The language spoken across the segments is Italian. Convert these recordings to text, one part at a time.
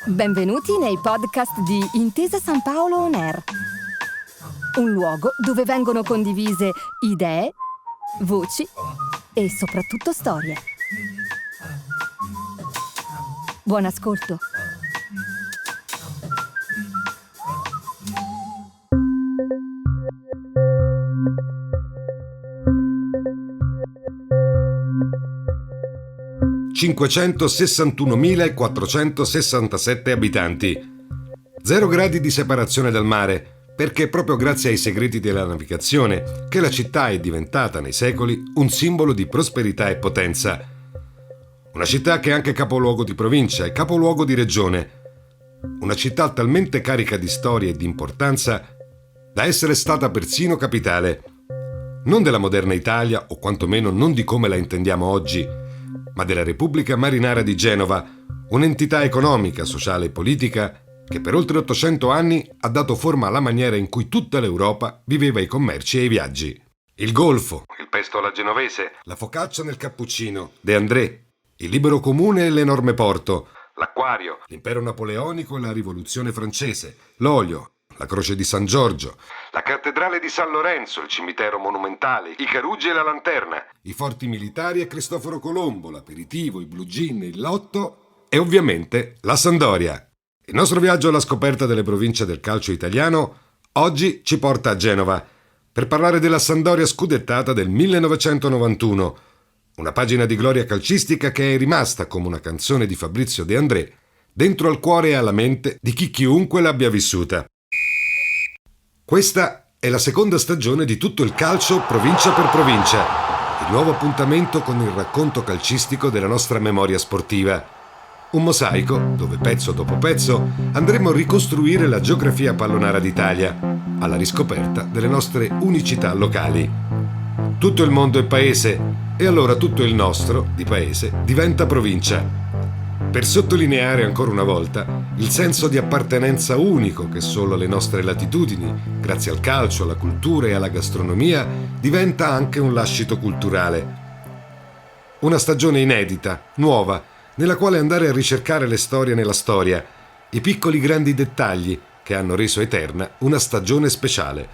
Benvenuti nei podcast di Intesa San Paolo On Air, un luogo dove vengono condivise idee, voci e soprattutto storie. Buon ascolto. ...561.467 abitanti. 0 gradi di separazione dal mare, perché è proprio grazie ai segreti della navigazione che la città è diventata nei secoli un simbolo di prosperità e potenza. Una città che è anche capoluogo di provincia e capoluogo di regione. Una città talmente carica di storia e di importanza da essere stata persino capitale. Non della moderna Italia, o quantomeno non di come la intendiamo oggi, ma della Repubblica Marinara di Genova, un'entità economica, sociale e politica che per oltre 800 anni ha dato forma alla maniera in cui tutta l'Europa viveva i commerci e i viaggi. Il golfo, il pesto alla genovese, la focaccia nel cappuccino, De André, il libero comune e l'enorme porto, l'acquario, l'impero napoleonico e la rivoluzione francese, l'olio, la croce di San Giorgio, la cattedrale di San Lorenzo, il cimitero monumentale, i Carugi e la lanterna, i forti militari e Cristoforo Colombo, l'aperitivo, i blue jean, il lotto e ovviamente la Sampdoria. Il nostro viaggio alla scoperta delle province del calcio italiano oggi ci porta a Genova per parlare della Sampdoria scudettata del 1991, una pagina di gloria calcistica che è rimasta come una canzone di Fabrizio De André dentro al cuore e alla mente di chiunque l'abbia vissuta. Questa è la seconda stagione di Tutto il calcio provincia per provincia, il nuovo appuntamento con il racconto calcistico della nostra memoria sportiva. Un mosaico dove pezzo dopo pezzo andremo a ricostruire la geografia pallonara d'Italia, alla riscoperta delle nostre unicità locali. Tutto il mondo è paese e allora tutto il nostro, di paese, diventa provincia. Per sottolineare ancora una volta il senso di appartenenza unico che solo le nostre latitudini, grazie al calcio, alla cultura e alla gastronomia, diventa anche un lascito culturale. Una stagione inedita, nuova, nella quale andare a ricercare le storie nella storia, i piccoli grandi dettagli che hanno reso eterna una stagione speciale.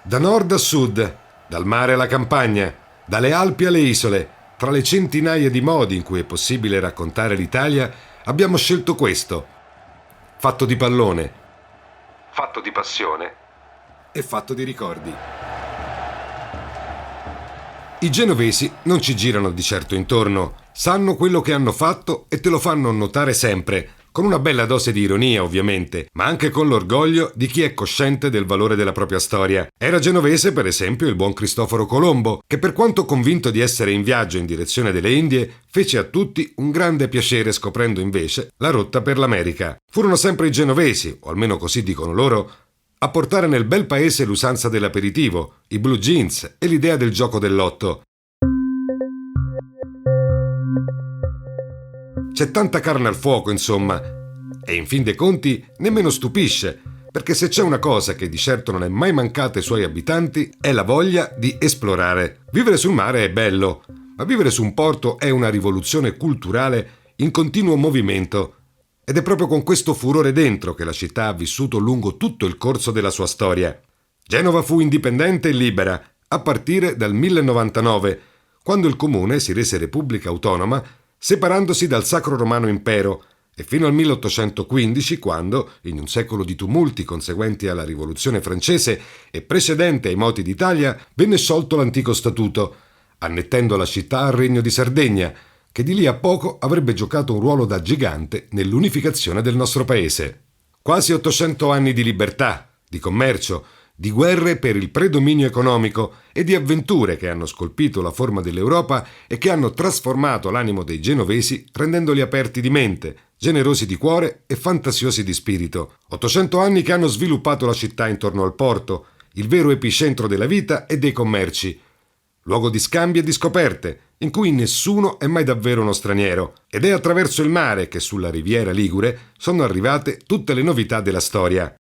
Da nord a sud, dal mare alla campagna, dalle Alpi alle isole, tra le centinaia di modi in cui è possibile raccontare l'Italia, abbiamo scelto questo. Fatto di pallone, fatto di passione e fatto di ricordi. I genovesi non ci girano di certo intorno, sanno quello che hanno fatto e te lo fanno notare sempre, con una bella dose di ironia ovviamente, ma anche con l'orgoglio di chi è cosciente del valore della propria storia. Era genovese per esempio il buon Cristoforo Colombo, che per quanto convinto di essere in viaggio in direzione delle Indie, fece a tutti un grande piacere scoprendo invece la rotta per l'America. Furono sempre i genovesi, o almeno così dicono loro, a portare nel bel paese l'usanza dell'aperitivo, i blue jeans e l'idea del gioco del lotto. C'è tanta carne al fuoco, insomma, e in fin dei conti nemmeno stupisce, perché se c'è una cosa che di certo non è mai mancata ai suoi abitanti è la voglia di esplorare. Vivere sul mare è bello, ma vivere su un porto è una rivoluzione culturale in continuo movimento, ed è proprio con questo furore dentro che la città ha vissuto lungo tutto il corso della sua storia. Genova fu indipendente e libera, a partire dal 1099, quando il comune si rese repubblica autonoma separandosi dal Sacro Romano Impero, e fino al 1815 quando, in un secolo di tumulti conseguenti alla Rivoluzione francese e precedente ai moti d'Italia, venne sciolto l'antico statuto, annettendo la città al Regno di Sardegna, che di lì a poco avrebbe giocato un ruolo da gigante nell'unificazione del nostro paese. Quasi 800 anni di libertà, di commercio, di guerre per il predominio economico e di avventure che hanno scolpito la forma dell'Europa e che hanno trasformato l'animo dei genovesi rendendoli aperti di mente, generosi di cuore e fantasiosi di spirito. 800 anni che hanno sviluppato la città intorno al porto, il vero epicentro della vita e dei commerci, luogo di scambi e di scoperte, in cui nessuno è mai davvero uno straniero, ed è attraverso il mare che sulla riviera Ligure sono arrivate tutte le novità della storia.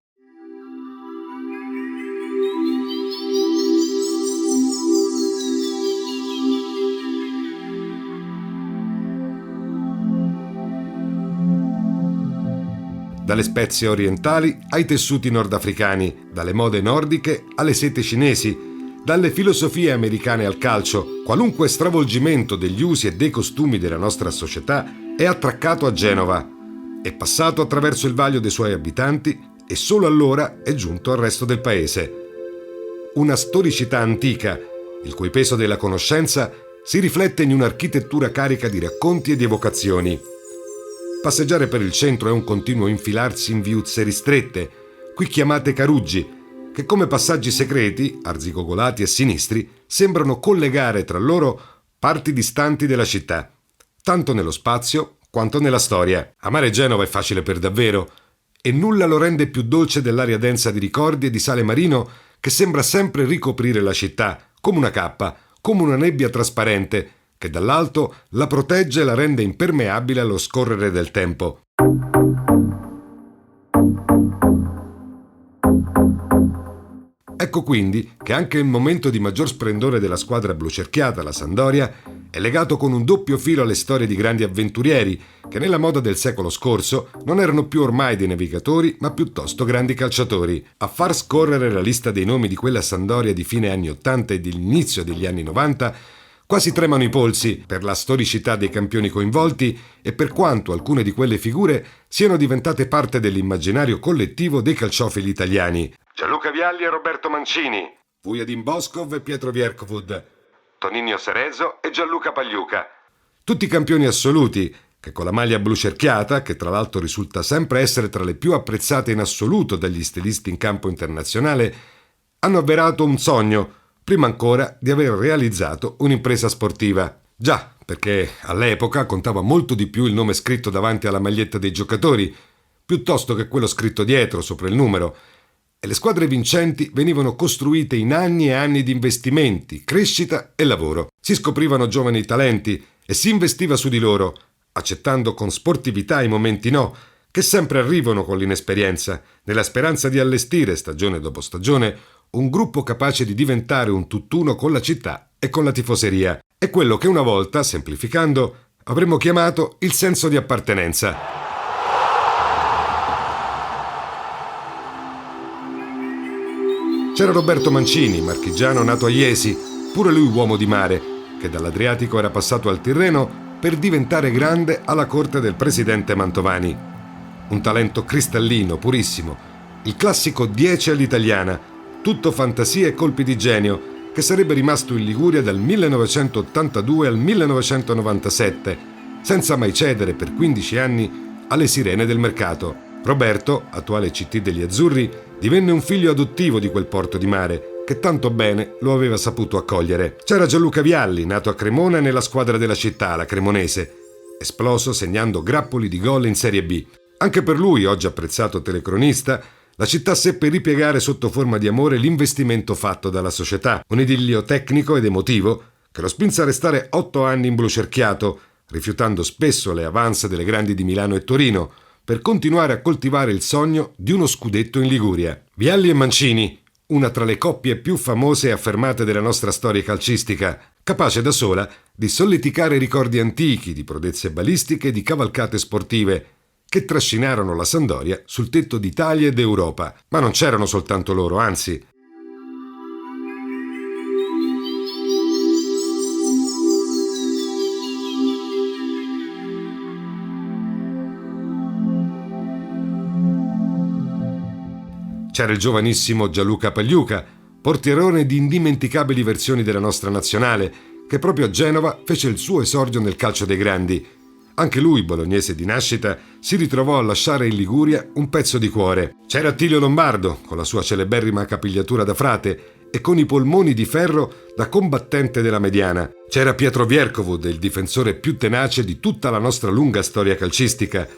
dalle spezie orientali ai tessuti nordafricani, dalle mode nordiche alle sete cinesi, dalle filosofie americane al calcio. Qualunque stravolgimento degli usi e dei costumi della nostra società è attraccato a Genova, è passato attraverso il vaglio dei suoi abitanti e solo allora è giunto al resto del paese. Una storicità antica, il cui peso della conoscenza si riflette in un'architettura carica di racconti e di evocazioni. Passeggiare per il centro è un continuo infilarsi in viuzze ristrette, qui chiamate caruggi, che come passaggi segreti, arzigogolati e sinistri, sembrano collegare tra loro parti distanti della città, tanto nello spazio quanto nella storia. Amare Genova è facile per davvero, e nulla lo rende più dolce dell'aria densa di ricordi e di sale marino che sembra sempre ricoprire la città, come una cappa, come una nebbia trasparente, che dall'alto la protegge e la rende impermeabile allo scorrere del tempo. Ecco quindi che anche il momento di maggior splendore della squadra blucerchiata, la Sampdoria, è legato con un doppio filo alle storie di grandi avventurieri che nella moda del secolo scorso non erano più ormai dei navigatori ma piuttosto grandi calciatori. A far scorrere la lista dei nomi di quella Sampdoria di fine anni 80 e dell'inizio degli anni 90 quasi tremano i polsi per la storicità dei campioni coinvolti e per quanto alcune di quelle figure siano diventate parte dell'immaginario collettivo dei calciofili italiani. Gianluca Vialli e Roberto Mancini, Vujaydin Boškov e Pietro Vierkovud, Toninho Cerezo e Gianluca Pagliuca. Tutti campioni assoluti che con la maglia blu cerchiata, che tra l'altro risulta sempre essere tra le più apprezzate in assoluto dagli stilisti in campo internazionale, hanno avverato un sogno, prima ancora di aver realizzato un'impresa sportiva. Già, perché all'epoca contava molto di più il nome scritto davanti alla maglietta dei giocatori, piuttosto che quello scritto dietro, sopra il numero, e le squadre vincenti venivano costruite in anni e anni di investimenti, crescita e lavoro. Si scoprivano giovani talenti e si investiva su di loro, accettando con sportività i momenti no, che sempre arrivano con l'inesperienza, nella speranza di allestire, stagione dopo stagione, un gruppo capace di diventare un tutt'uno con la città e con la tifoseria. È quello che una volta, semplificando, avremmo chiamato il senso di appartenenza. C'era Roberto Mancini, marchigiano nato a Iesi, pure lui uomo di mare, che dall'Adriatico era passato al Tirreno per diventare grande alla corte del presidente Mantovani. Un talento cristallino, purissimo, il classico 10 all'italiana, tutto fantasia e colpi di genio, che sarebbe rimasto in Liguria dal 1982 al 1997, senza mai cedere per 15 anni alle sirene del mercato. Roberto, attuale CT degli Azzurri, divenne un figlio adottivo di quel porto di mare, che tanto bene lo aveva saputo accogliere. C'era Gianluca Vialli, nato a Cremona nella squadra della città, la Cremonese, esploso segnando grappoli di gol in Serie B. Anche per lui, oggi apprezzato telecronista, la città seppe ripiegare sotto forma di amore l'investimento fatto dalla società, un idillio tecnico ed emotivo che lo spinse a restare 8 anni in blu cerchiato, rifiutando spesso le avance delle grandi di Milano e Torino, per continuare a coltivare il sogno di uno scudetto in Liguria. Vialli e Mancini, una tra le coppie più famose e affermate della nostra storia calcistica, capace da sola di solleticare ricordi antichi di prodezze balistiche e di cavalcate sportive, che trascinarono la Sampdoria sul tetto d'Italia ed Europa. Ma non c'erano soltanto loro, anzi. C'era il giovanissimo Gianluca Pagliuca, portierone di indimenticabili versioni della nostra nazionale, che proprio a Genova fece il suo esordio nel calcio dei grandi. Anche lui, bolognese di nascita, si ritrovò a lasciare in Liguria un pezzo di cuore. C'era Attilio Lombardo, con la sua celeberrima capigliatura da frate e con i polmoni di ferro da combattente della mediana. C'era Pietro Vierkovud, il difensore più tenace di tutta la nostra lunga storia calcistica.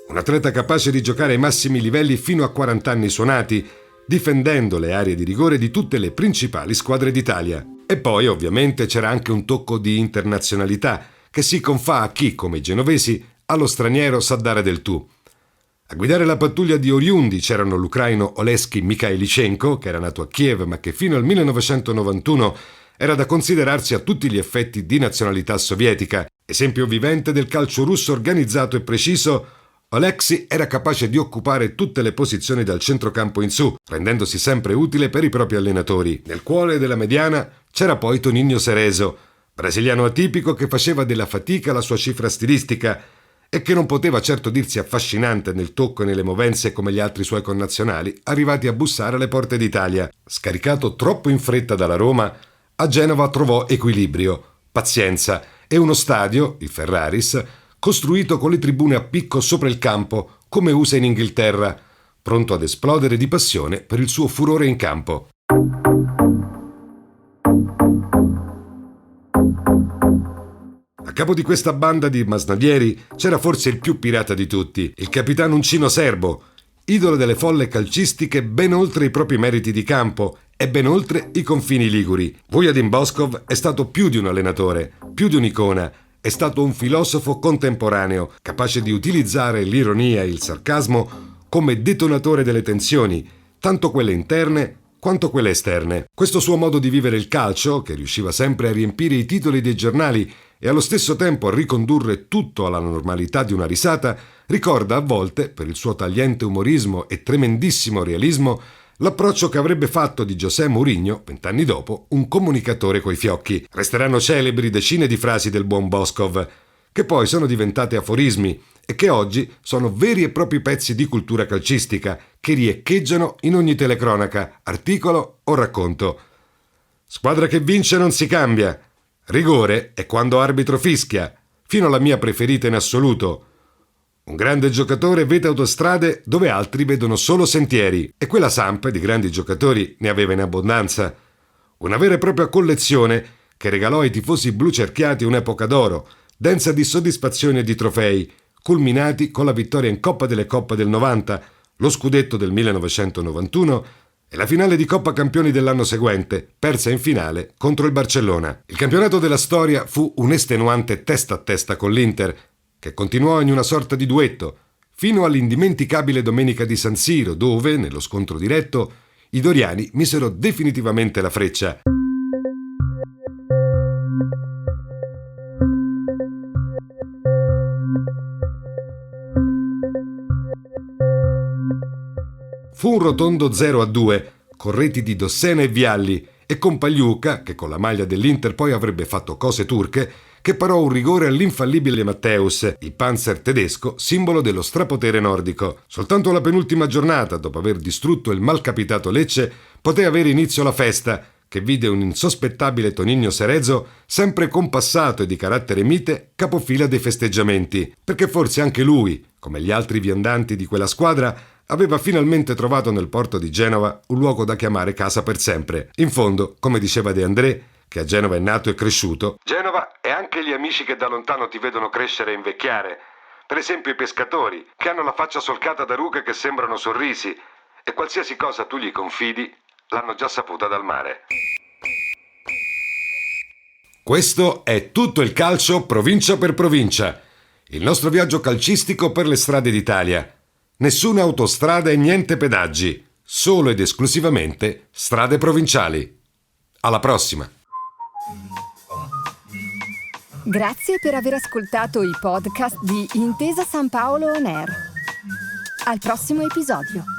Un atleta capace di giocare ai massimi livelli fino a 40 anni suonati, difendendo le aree di rigore di tutte le principali squadre d'Italia. E poi, ovviamente, c'era anche un tocco di internazionalità, che si confà a chi, come i genovesi, allo straniero sa dare del tu. A guidare la pattuglia di oriundi c'erano l'ucraino Oleski Mikhailichenko, che era nato a Kiev ma che fino al 1991 era da considerarsi a tutti gli effetti di nazionalità sovietica, esempio vivente del calcio russo organizzato e preciso, Alexi era capace di occupare tutte le posizioni dal centrocampo in su, rendendosi sempre utile per i propri allenatori. Nel cuore della mediana c'era poi Toninho Cerezo, brasiliano atipico che faceva della fatica la sua cifra stilistica e che non poteva certo dirsi affascinante nel tocco e nelle movenze come gli altri suoi connazionali arrivati a bussare alle porte d'Italia. Scaricato troppo in fretta dalla Roma, a Genova trovò equilibrio, pazienza e uno stadio, il Ferraris, costruito con le tribune a picco sopra il campo, come usa in Inghilterra, pronto ad esplodere di passione per il suo furore in campo. A capo di questa banda di masnadieri c'era forse il più pirata di tutti, il capitano Uncino Serbo, idolo delle folle calcistiche ben oltre i propri meriti di campo e ben oltre i confini liguri. Vujadin Boškov è stato più di un allenatore, più di un'icona. È stato un filosofo contemporaneo, capace di utilizzare l'ironia e il sarcasmo come detonatore delle tensioni, tanto quelle interne quanto quelle esterne. Questo suo modo di vivere il calcio, che riusciva sempre a riempire i titoli dei giornali e allo stesso tempo a ricondurre tutto alla normalità di una risata, ricorda a volte, per il suo tagliente umorismo e tremendissimo realismo, l'approccio che avrebbe fatto di José Mourinho, 20 anni dopo, un comunicatore coi fiocchi. Resteranno celebri decine di frasi del buon Boškov, che poi sono diventate aforismi e che oggi sono veri e propri pezzi di cultura calcistica che riecheggiano in ogni telecronaca, articolo o racconto. Squadra che vince non si cambia. Rigore è quando arbitro fischia, fino alla mia preferita in assoluto. Un grande giocatore vede autostrade dove altri vedono solo sentieri, e quella Samp di grandi giocatori ne aveva in abbondanza. Una vera e propria collezione che regalò ai tifosi blu cerchiati un'epoca d'oro, densa di soddisfazioni e di trofei, culminati con la vittoria in Coppa delle Coppe del 90, lo scudetto del 1991 e la finale di Coppa Campioni dell'anno seguente, persa in finale contro il Barcellona. Il campionato della storia fu un estenuante testa a testa con l'Inter, che continuò in una sorta di duetto, fino all'indimenticabile domenica di San Siro, dove, nello scontro diretto, i doriani misero definitivamente la freccia. Fu un rotondo 0-2, con reti di Dossena e Vialli, e con Pagliuca, che con la maglia dell'Inter poi avrebbe fatto cose turche, che parò un rigore all'infallibile Matthäus, il Panzer tedesco, simbolo dello strapotere nordico. Soltanto la penultima giornata, dopo aver distrutto il malcapitato Lecce, poté avere inizio la festa, che vide un insospettabile Toninho Cerezo, sempre compassato e di carattere mite, capofila dei festeggiamenti, perché forse anche lui, come gli altri viandanti di quella squadra, aveva finalmente trovato nel porto di Genova un luogo da chiamare casa per sempre. In fondo, come diceva De André, che a Genova è nato e cresciuto, Genova è anche gli amici che da lontano ti vedono crescere e invecchiare. Per esempio i pescatori, che hanno la faccia solcata da rughe che sembrano sorrisi, e qualsiasi cosa tu gli confidi, l'hanno già saputa dal mare. Questo è tutto il calcio provincia per provincia. Il nostro viaggio calcistico per le strade d'Italia. Nessuna autostrada e niente pedaggi, solo ed esclusivamente strade provinciali. Alla prossima! Grazie per aver ascoltato i podcast di Intesa San Paolo On Air. Al prossimo episodio.